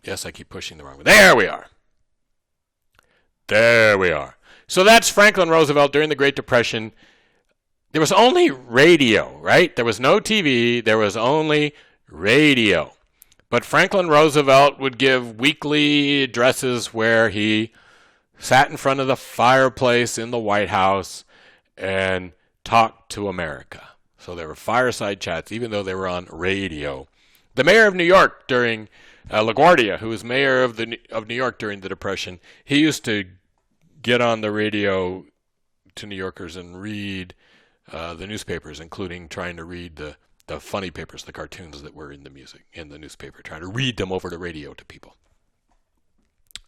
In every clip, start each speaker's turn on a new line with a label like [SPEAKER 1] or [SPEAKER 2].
[SPEAKER 1] Yes, I keep pushing the wrong way. There we are. There we are. So that's Franklin Roosevelt during the Great Depression. There was only radio, right? There was no TV. There was only radio. But Franklin Roosevelt would give weekly addresses where he sat in front of the fireplace in the White House and talked to America. So there were fireside chats, even though they were on radio. The mayor of New York during LaGuardia, who was mayor of New York during the Depression, he used to get on the radio to New Yorkers and read the newspapers, including trying to read the funny papers, the cartoons that were in the newspaper, trying to read them over the radio to people.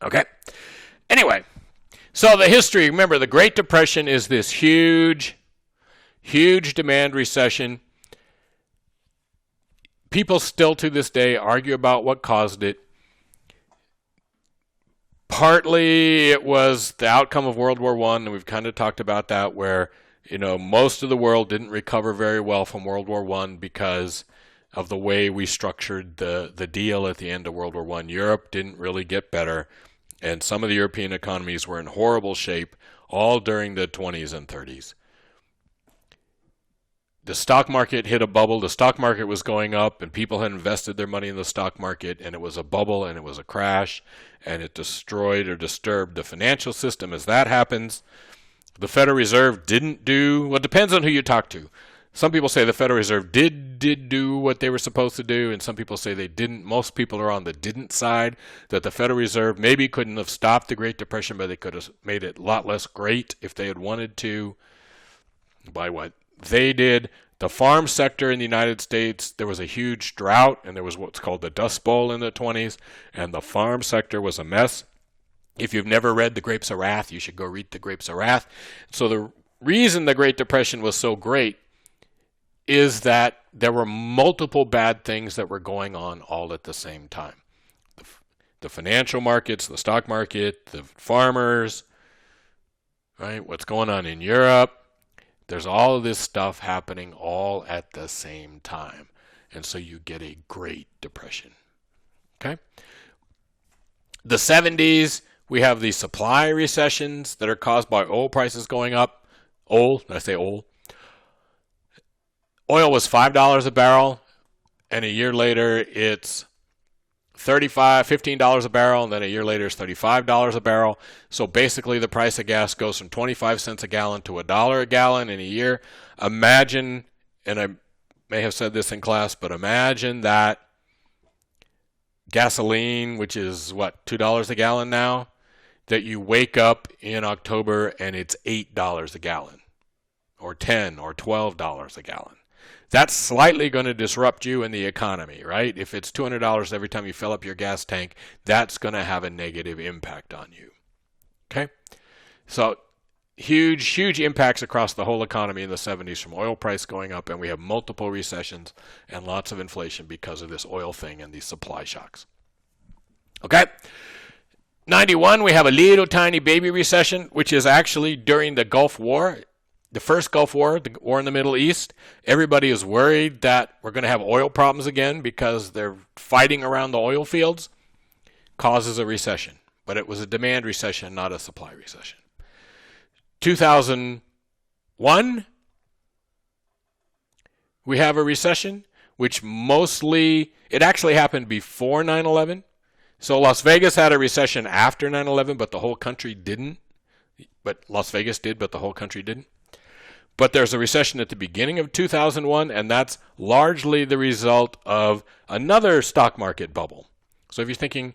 [SPEAKER 1] Okay. Anyway, so the history, remember, the Great Depression is this huge demand recession. People still to this day argue about what caused it. Partly it was the outcome of World War I, and we've kind of talked about that, where most of the world didn't recover very well from World War I because of the way we structured the deal at the end of World War I. Europe didn't really get better, and some of the European economies were in horrible shape all during the 20s and 30s. The stock market hit a bubble. The stock market was going up, and people had invested their money in the stock market, and it was a bubble, and it was a crash, and it destroyed or disturbed the financial system. As that happens, the Federal Reserve didn't do, well, it depends on who you talk to. Some people say the Federal Reserve did do what they were supposed to do, and some people say they didn't. Most people are on the didn't side, that the Federal Reserve maybe couldn't have stopped the Great Depression, but they could have made it a lot less great if they had wanted to by what they did. The farm sector in the United States, there was a huge drought, and there was what's called the Dust Bowl in the 20s, and the farm sector was a mess. If you've never read The Grapes of Wrath, you should go read The Grapes of Wrath. So the reason the Great Depression was so great is that there were multiple bad things that were going on all at the same time. The financial markets, the stock market, the farmers, right? What's going on in Europe. There's all of this stuff happening all at the same time. And so you get a Great Depression. Okay? The 70s, we have the supply recessions that are caused by oil prices going up. Oil, did I say oil? Oil was $5 a barrel, and a year later it's $15 a barrel, and then a year later it's $35 a barrel. So basically the price of gas goes from 25 cents a gallon to $1 a gallon in a year. Imagine, and I may have said this in class, but imagine that gasoline, which is what, $2 a gallon now, that you wake up in October and it's $8 a gallon, or $10 or $12 a gallon. That's slightly going to disrupt you in the economy, right? If it's $200 every time you fill up your gas tank, that's going to have a negative impact on you. Okay? So huge impacts across the whole economy in the 70s from oil price going up, and we have multiple recessions and lots of inflation because of this oil thing and these supply shocks. Okay? 91, we have a little tiny baby recession, which is actually during the Gulf War. The first Gulf War, the war in the Middle East, everybody is worried that we're going to have oil problems again because they're fighting around the oil fields, causes a recession. But it was a demand recession, not a supply recession. 2001, we have a recession, which mostly, it actually happened before 9/11. So Las Vegas had a recession after 9/11, but the whole country didn't. But Las Vegas did, but the whole country didn't. But there's a recession at the beginning of 2001, and that's largely the result of another stock market bubble. So if you're thinking,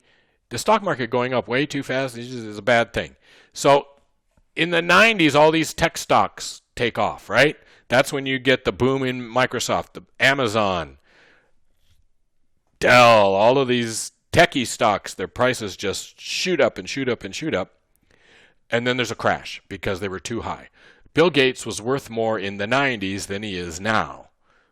[SPEAKER 1] the stock market going up way too fast is a bad thing. So in the 90s, all these tech stocks take off, right? That's when you get the boom in Microsoft, the Amazon, Dell, all of these techie stocks, their prices just shoot up and shoot up and shoot up. And then there's a crash because they were too high. Bill Gates was worth more in the 90s than he is now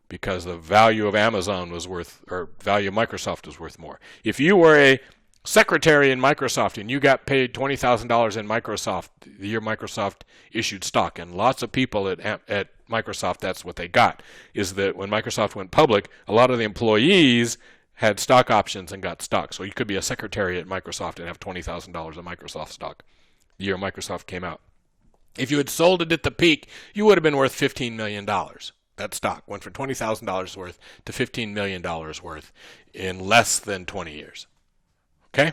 [SPEAKER 1] because the value of Amazon was worth, or value of Microsoft was worth more. If you were a secretary in Microsoft and you got paid $20,000 in Microsoft the year Microsoft issued stock, and lots of people at Microsoft, that's what they got, is that when Microsoft went public, a lot of the employees had stock options and got stock. So you could be a secretary at Microsoft and have $20,000 of Microsoft stock the year Microsoft came out. If you had sold it at the peak, you would have been worth $15 million. That stock went from $20,000 worth to $15 million worth in less than 20 years. Okay?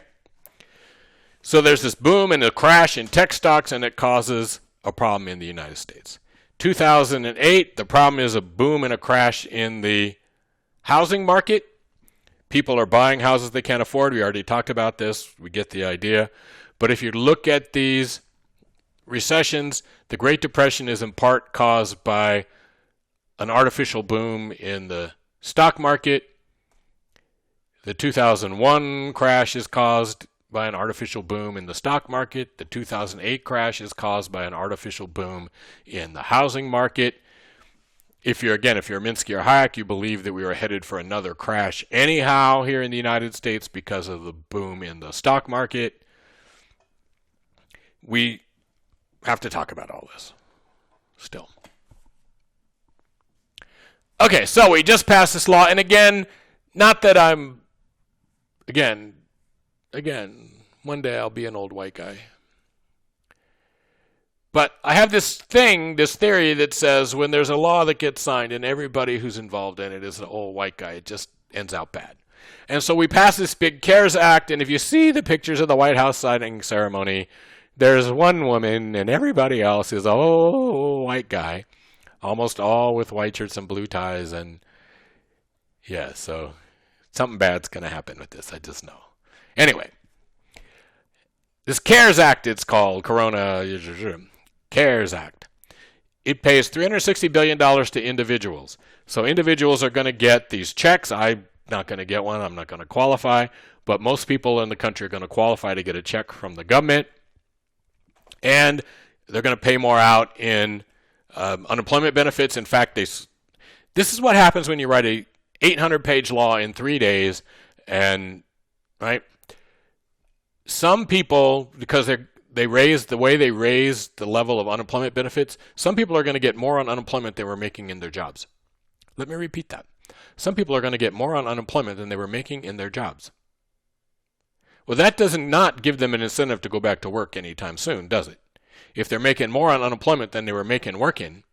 [SPEAKER 1] So there's this boom and a crash in tech stocks, and it causes a problem in the United States. 2008, the problem is a boom and a crash in the housing market. People are buying houses they can't afford. We already talked about this. We get the idea. But if you look at these recessions, the Great Depression is in part caused by an artificial boom in the stock market. The 2001 crash is caused by an artificial boom in the stock market. The 2008 crash is caused by an artificial boom in the housing market. If you're Minsky or Hayek, you believe that we are headed for another crash anyhow here in the United States because of the boom in the stock market. We have to talk about all this still. Okay, so we just passed this law, and again, not that I'm, again, one day I'll be an old white guy. But I have this theory that says when there's a law that gets signed and everybody who's involved in it is an old white guy, it just ends out bad. And so we passed this big Kerrs Act, and if you see the pictures of the White House signing ceremony, there's one woman and everybody else is old white guy, almost all with white shirts and blue ties, and yeah, so something bad's going to happen with this, I just know. Anyway, this Kerrs Act, it's called Kerrs Act. It pays $360 billion to individuals. So individuals are going to get these checks. I'm not going to get one. I'm not going to qualify. But most people in the country are going to qualify to get a check from the government. And they're going to pay more out in unemployment benefits. In fact, this is what happens when you write a 800-page law in 3 days. And, right, some people, because they raised the level of unemployment benefits, some people are going to get more on unemployment than they were making in their jobs. Let me repeat that. Some people are going to get more on unemployment than they were making in their jobs. Well, that does not give them an incentive to go back to work anytime soon, does it? If they're making more on unemployment than they were making working.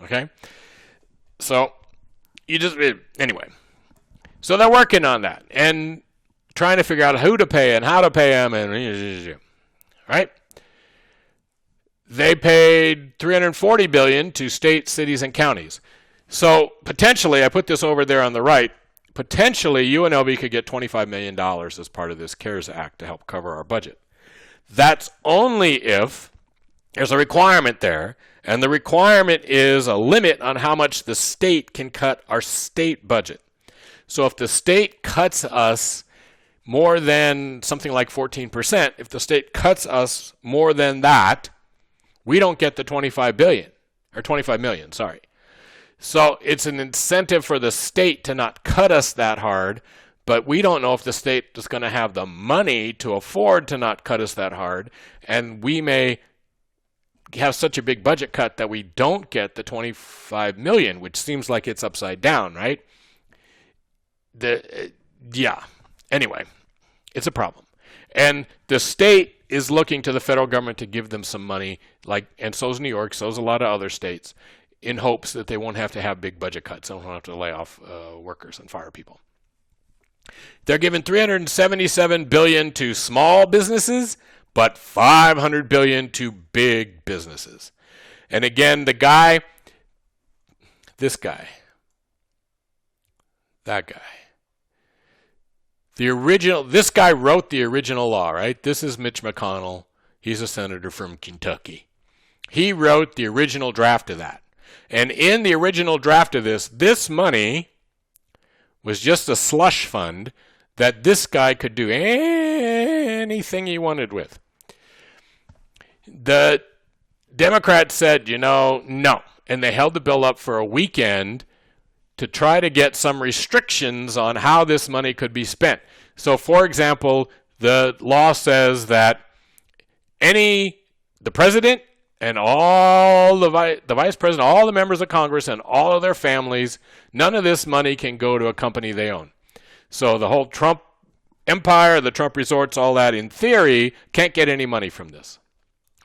[SPEAKER 1] Okay? So, anyway. So they're working on that and trying to figure out who to pay and how to pay them, and right? They paid $340 billion to states, cities, and counties. So potentially, I put this over there on the right, potentially UNLV could get $25 million as part of this CARES Act to help cover our budget. That's only if there's a requirement there, and the requirement is a limit on how much the state can cut our state budget. So if the state cuts us more than something like 14%, if the state cuts us more than that, we don't get the 25 million, sorry. So it's an incentive for the state to not cut us that hard, but we don't know if the state is going to have the money to afford to not cut us that hard, and we may have such a big budget cut that we don't get the 25 million, which seems like it's upside down, right? Anyway, it's a problem. And the state is looking to the federal government to give them some money, and so's New York, so's a lot of other states, in hopes that they won't have to have big budget cuts. They won't have to lay off workers and fire people. They're giving $377 billion to small businesses, but $500 billion to big businesses. And again, this guy, that guy. This guy wrote the original law, right? This is Mitch McConnell. He's a senator from Kentucky. He wrote the original draft of that. And in the original draft of this money was just a slush fund that this guy could do anything he wanted with. The Democrats said, no. And they held the bill up for a weekend to try to get some restrictions on how this money could be spent. So, for example, the law says that the president and all the vice president, all the members of Congress, and all of their families, none of this money can go to a company they own. So the whole Trump empire, the Trump resorts, all that, in theory, can't get any money from this.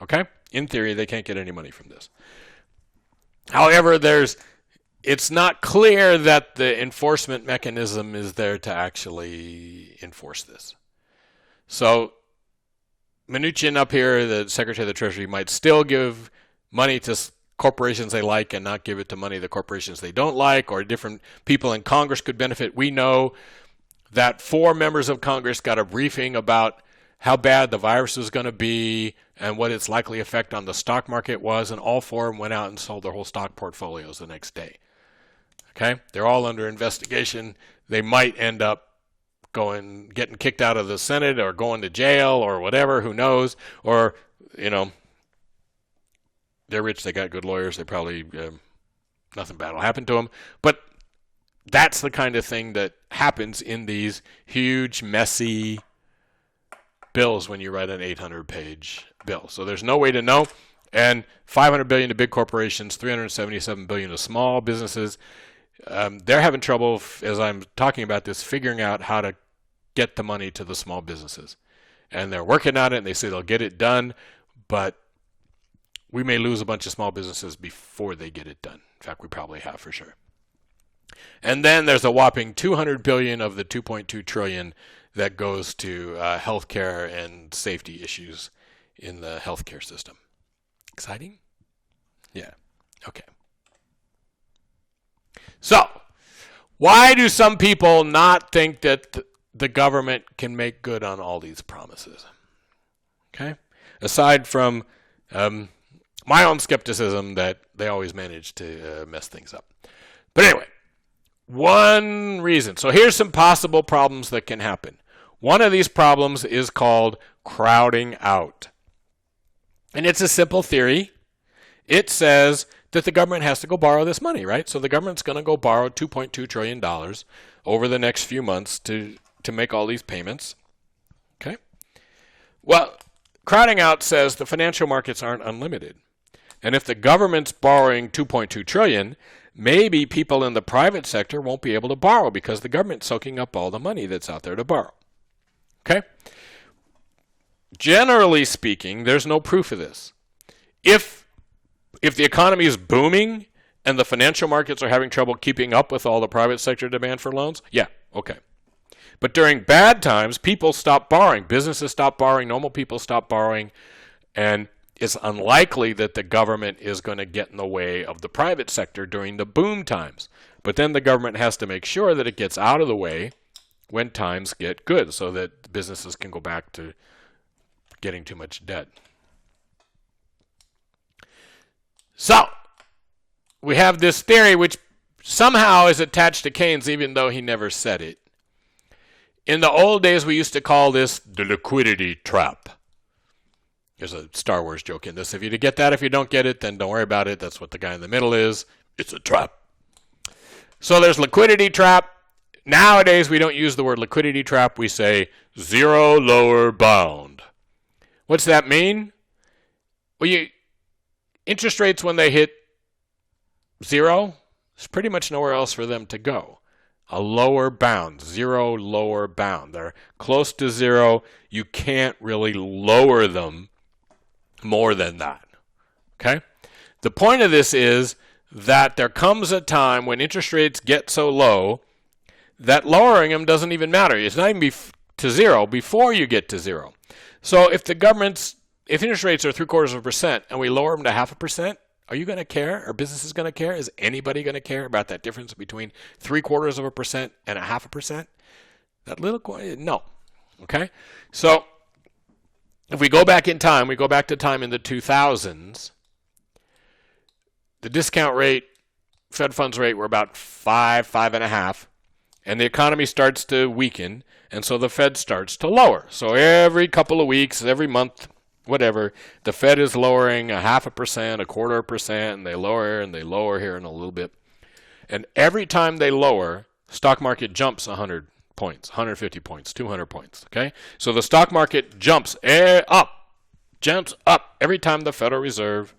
[SPEAKER 1] Okay? In theory, they can't get any money from this. However, it's not clear that the enforcement mechanism is there to actually enforce this. So Mnuchin up here, the Secretary of the Treasury, might still give money to corporations they like and not give it to money to corporations they don't like, or different people in Congress could benefit. We know that 4 members of Congress got a briefing about how bad the virus was going to be and what its likely effect on the stock market was, and all 4 of them went out and sold their whole stock portfolios the next day. Okay? They're all under investigation. They might end up getting kicked out of the Senate or going to jail or whatever, who knows, or, they're rich, they got good lawyers, they probably, nothing bad will happen to them. But that's the kind of thing that happens in these huge, messy bills when you write an 800-page bill. So there's no way to know. And $500 billion to big corporations, $377 billion to small businesses. They're having trouble, as I'm talking about this, figuring out how to get the money to the small businesses. And they're working on it, and they say they'll get it done, but we may lose a bunch of small businesses before they get it done. In fact, we probably have for sure. And then there's a whopping $200 billion of the $2.2 trillion that goes to healthcare and safety issues in the healthcare system. Exciting? Yeah. Okay. So, why do some people not think that the government can make good on all these promises? Okay? Aside from my own skepticism that they always manage to mess things up. But anyway, one reason. So here's some possible problems that can happen. One of these problems is called crowding out. And it's a simple theory. It says that the government has to go borrow this money, right? So the government's going to go borrow $2.2 trillion over the next few months to make all these payments. Okay? Well, crowding out says the financial markets aren't unlimited. And if the government's borrowing $2.2 trillion, maybe people in the private sector won't be able to borrow because the government's soaking up all the money that's out there to borrow. Okay? Generally speaking, there's no proof of this. If the economy is booming and the financial markets are having trouble keeping up with all the private sector demand for loans, yeah, okay. But during bad times, people stop borrowing. Businesses stop borrowing. Normal people stop borrowing. And it's unlikely that the government is going to get in the way of the private sector during the boom times. But then the government has to make sure that it gets out of the way when times get good so that businesses can go back to getting too much debt. So, we have this theory which somehow is attached to Keynes even though he never said it. In the old days, we used to call this the liquidity trap. There's a Star Wars joke in this. If you get that, if you don't get it, then don't worry about it. That's what the guy in the middle is. It's a trap. So there's liquidity trap. Nowadays, we don't use the word liquidity trap. We say zero lower bound. What's that mean? Well, interest rates, when they hit zero, there's pretty much nowhere else for them to go. A lower bound, zero lower bound. They're close to zero. You can't really lower them more than that. Okay? The point of this is that there comes a time when interest rates get so low that lowering them doesn't even matter. It's not even to zero before you get to zero. So if interest rates are 0.75% and we lower them to 0.5%, are you going to care? Are businesses going to care? Is anybody going to care about that difference between 0.75% and 0.5%? That little coin? No. Okay? So if we go back in time, we go back to time in the 2000s, the discount rate, Fed funds rate were about 5.5, and the economy starts to weaken, and so the Fed starts to lower. So every couple of weeks, every month, whatever, the Fed is lowering 0.5%, 0.25%, and they lower here in a little bit. And every time they lower, stock market jumps 100 points, 150 points, 200 points, okay? So the stock market jumps up every time the Federal Reserve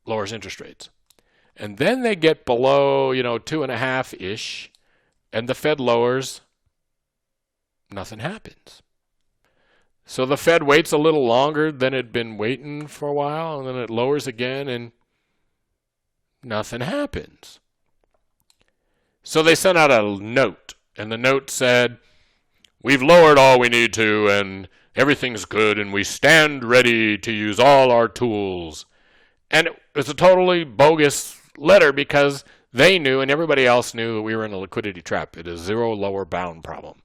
[SPEAKER 1] lowers interest rates. And then they get below, 2.5-ish, and the Fed lowers, nothing happens. So the Fed waits a little longer than it had been waiting for a while, and then it lowers again, and nothing happens. So they sent out a note, and the note said, we've lowered all we need to, and everything's good, and we stand ready to use all our tools. And it was a totally bogus letter because they knew and everybody else knew that we were in a liquidity trap. It is zero lower bound problem.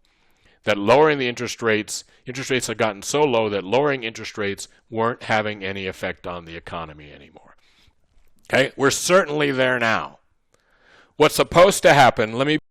[SPEAKER 1] That lowering the interest rates had gotten so low that lowering interest rates weren't having any effect on the economy anymore. Okay, we're certainly there now. What's supposed to happen, let me